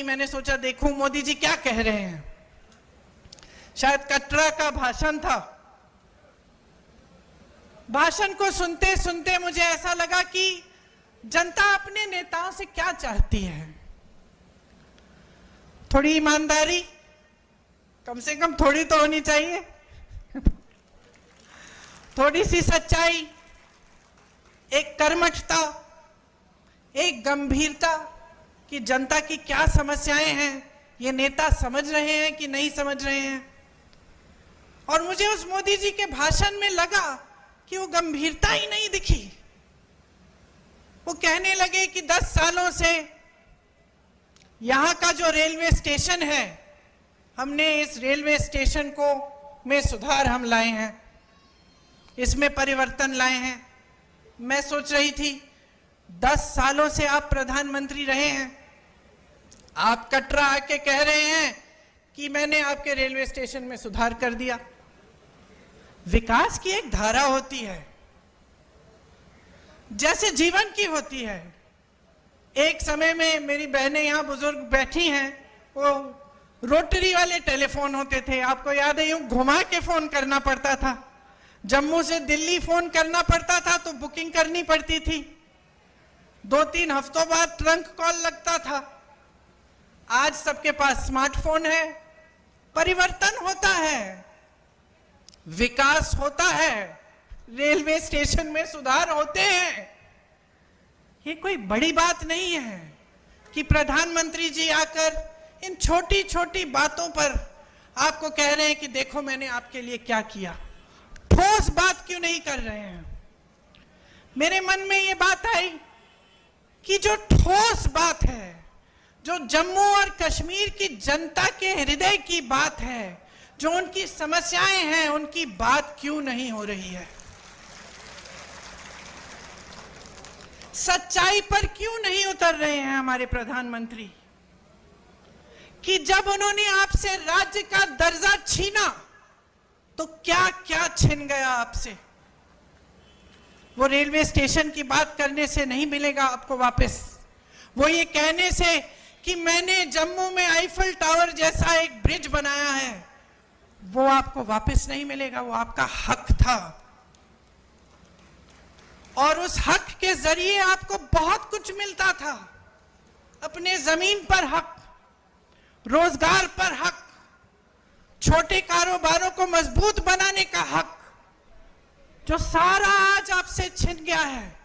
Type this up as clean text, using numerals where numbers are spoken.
मैंने सोचा देखूं मोदी जी क्या कह रहे हैं। शायद कटरा का भाषण था। भाषण को सुनते सुनते मुझे ऐसा लगा कि जनता अपने नेताओं से क्या चाहती है। थोड़ी ईमानदारी, कम से कम थोड़ी तो होनी चाहिए, थोड़ी सी सच्चाई, एक कर्मठता, एक गंभीरता कि जनता की क्या समस्याएं हैं, ये नेता समझ रहे हैं कि नहीं समझ रहे हैं। और मुझे उस मोदी जी के भाषण में लगा कि वो गंभीरता ही नहीं दिखी। वो कहने लगे कि 10 सालों से यहाँ का जो रेलवे स्टेशन है, हमने इस रेलवे स्टेशन को में सुधार हम लाए हैं, इसमें परिवर्तन लाए हैं। मैं सोच रही थी 10 सालों से आप प्रधानमंत्री रहे हैं, आप कटरा आके कह रहे हैं कि मैंने आपके रेलवे स्टेशन में सुधार कर दिया। विकास की एक धारा होती है, जैसे जीवन की होती है। एक समय में मेरी बहनें यहाँ बुजुर्ग बैठी हैं, वो रोटरी वाले टेलीफोन होते थे, आपको याद है, यूं घुमा के फोन करना पड़ता था। जम्मू से दिल्ली फोन करना पड़ता था तो बुकिंग करनी पड़ती थी, 2-3 हफ्तों बाद ट्रंक कॉल लगता था। आज सबके पास स्मार्टफोन है। परिवर्तन होता है, विकास होता है, रेलवे स्टेशन में सुधार होते हैं। ये कोई बड़ी बात नहीं है कि प्रधानमंत्री जी आकर इन छोटी छोटी बातों पर आपको कह रहे हैं कि देखो मैंने आपके लिए क्या किया। ठोस बात क्यों नहीं कर रहे हैं? मेरे मन में ये बात आई कि जो ठोस बात है, जो जम्मू और कश्मीर की जनता के हृदय की बात है, जो उनकी समस्याएं हैं, उनकी बात क्यों नहीं हो रही है? सच्चाई पर क्यों नहीं उतर रहे हैं हमारे प्रधानमंत्री? कि जब उन्होंने आपसे राज्य का दर्जा छीना तो क्या क्या छिन गया आपसे। वो रेलवे स्टेशन की बात करने से नहीं मिलेगा आपको वापस। वो ये कहने से कि मैंने जम्मू में आईफल टावर जैसा एक ब्रिज बनाया है, वो आपको वापस नहीं मिलेगा। वो आपका हक था और उस हक के जरिए आपको बहुत कुछ मिलता था। अपने जमीन पर हक, रोजगार पर हक, छोटे कारोबारों को मजबूत बनाने का हक, जो सारा आज आपसे छिन गया है।